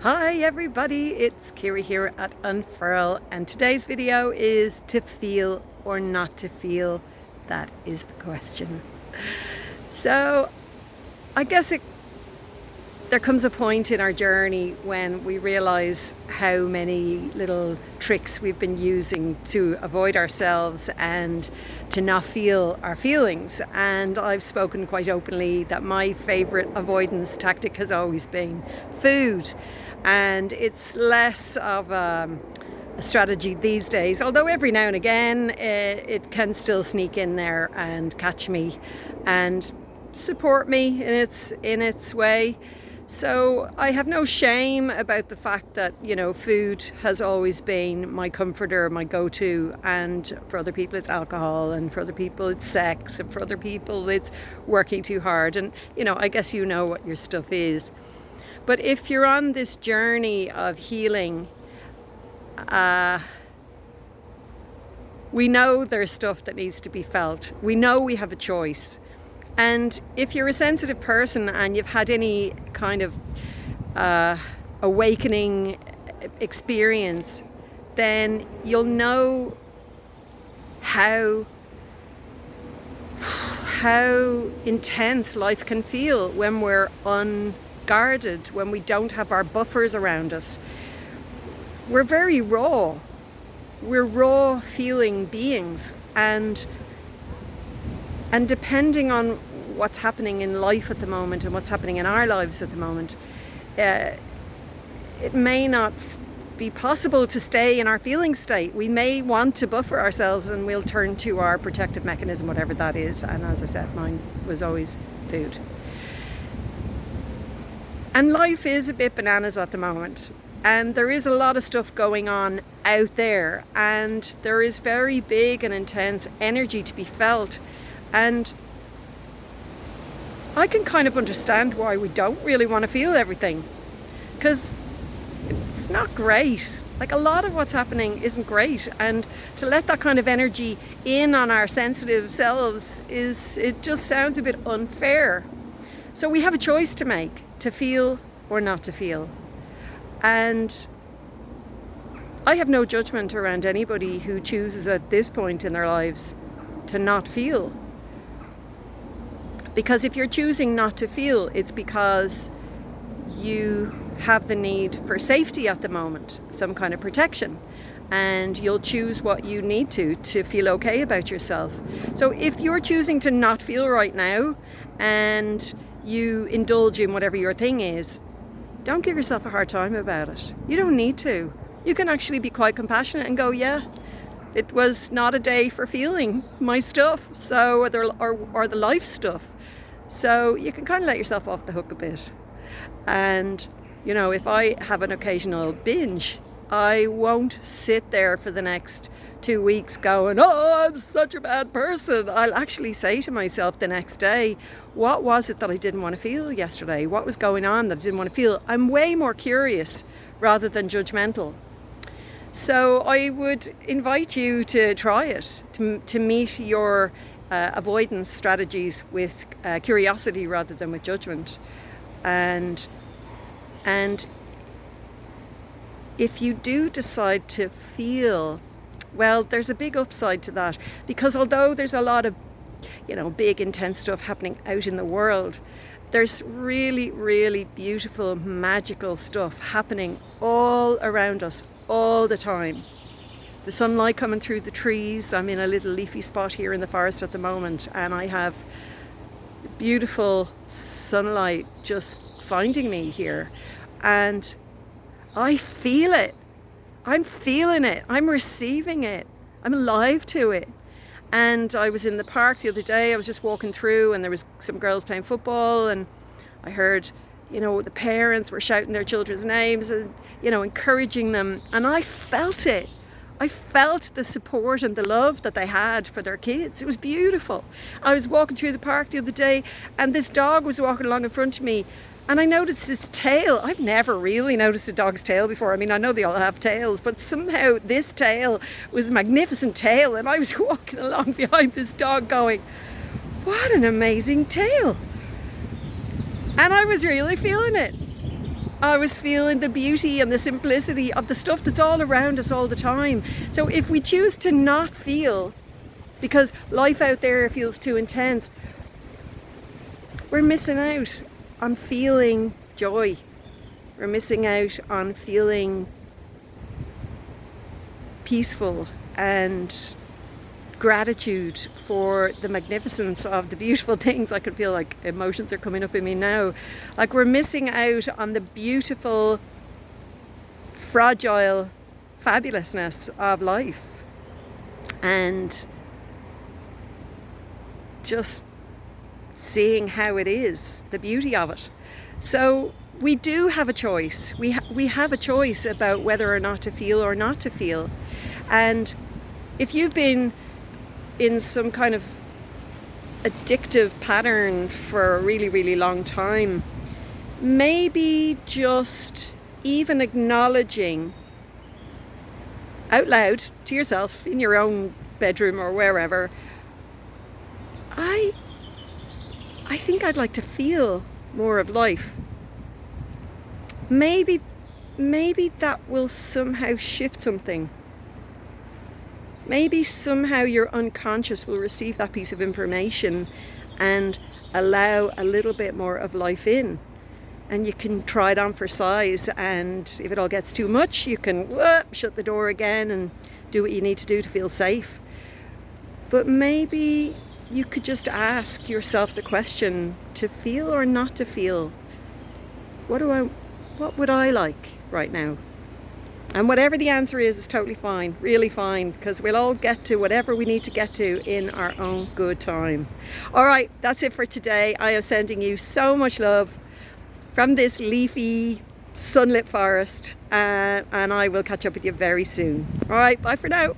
Hi everybody, it's Kira here at Unfurl, and today's video is to feel or not to feel. That is the question. So I guess there comes a point in our journey when we realize how many little tricks we've been using to avoid ourselves and to not feel our feelings. And I've spoken quite openly that my favorite avoidance tactic has always been food. And it's less of a strategy these days, although every now and again it can still sneak in there and catch me and support me in its way. So I have no shame about the fact that, food has always been my comforter, my go-to, and for other people it's alcohol, and for other people it's sex, and for other people it's working too hard. And I guess you know what your stuff is. But if you're on this journey of healing, we know there's stuff that needs to be felt. We know we have a choice. And if you're a sensitive person and you've had any kind of awakening experience, then you'll know how intense life can feel when we're unguarded, when we don't have our buffers around us. We're very raw. We're raw feeling beings, and depending on what's happening in life at the moment and what's happening in our lives at the moment, it may not be possible to stay in our feeling state. We may want to buffer ourselves, and we'll turn to our protective mechanism, whatever that is. And as I said, mine was always food. And life is a bit bananas at the moment. And there is a lot of stuff going on out there. And there is very big and intense energy to be felt. And I can kind of understand why we don't really want to feel everything. Because it's not great. Like, a lot of what's happening isn't great. And to let that kind of energy in on our sensitive selves it just sounds a bit unfair. So we have a choice to make, to feel or not to feel. And I have no judgment around anybody who chooses at this point in their lives to not feel. Because if you're choosing not to feel, it's because you have the need for safety at the moment, some kind of protection. And you'll choose what you need to feel okay about yourself. So if you're choosing to not feel right now and you indulge in whatever your thing is, don't give yourself a hard time about it. You don't need to. You can actually be quite compassionate and go, yeah, it was not a day for feeling my stuff, so or the life stuff. So you can kind of let yourself off the hook a bit. And, if I have an occasional binge, I won't sit there for the next 2 weeks going, oh, I'm such a bad person. I'll actually say to myself the next day, what was it that I didn't want to feel yesterday? What was going on that I didn't want to feel? I'm way more curious rather than judgmental. So I would invite you to try it, to meet your avoidance strategies with curiosity rather than with judgment. And if you do decide to feel, well, there's a big upside to that, because although there's a lot of, big intense stuff happening out in the world, there's really, really beautiful, magical stuff happening all around us all the time. The sunlight coming through the trees. I'm in a little leafy spot here in the forest at the moment, and I have beautiful sunlight just finding me here, and I feel it. I'm feeling it. I'm receiving it. I'm alive to it. And I was in the park the other day. I was just walking through, and there was some girls playing football, and I heard, the parents were shouting their children's names and, encouraging them. And I felt it. I felt the support and the love that they had for their kids. It was beautiful. I was walking through the park the other day, and this dog was walking along in front of me, and I noticed his tail. I've never really noticed a dog's tail before. I mean, I know they all have tails, but somehow this tail was a magnificent tail, and I was walking along behind this dog going, what an amazing tail. And I was really feeling it. I was feeling the beauty and the simplicity of the stuff that's all around us all the time. So if we choose to not feel, because life out there feels too intense, we're missing out on feeling joy. We're missing out on feeling peaceful and gratitude for the magnificence of the beautiful things. I can feel like emotions are coming up in me now. Like we're missing out on the beautiful, fragile fabulousness of life. And just seeing how it is, the beauty of it. So we do have a choice. We have a choice about whether or not to feel or not to feel. And if you've been in some kind of addictive pattern for a really, really long time, maybe just even acknowledging out loud to yourself in your own bedroom or wherever, I think I'd like to feel more of life. Maybe that will somehow shift something. Maybe somehow your unconscious will receive that piece of information and allow a little bit more of life in. And you can try it on for size, and if it all gets too much, you can shut the door again and do what you need to do to feel safe. But maybe you could just ask yourself the question, to feel or not to feel? What would I like right now? And whatever the answer is totally fine, really fine, because we'll all get to whatever we need to get to in our own good time. All right, that's it for today. I am sending you so much love from this leafy, sunlit forest, and I will catch up with you very soon. All right, bye for now.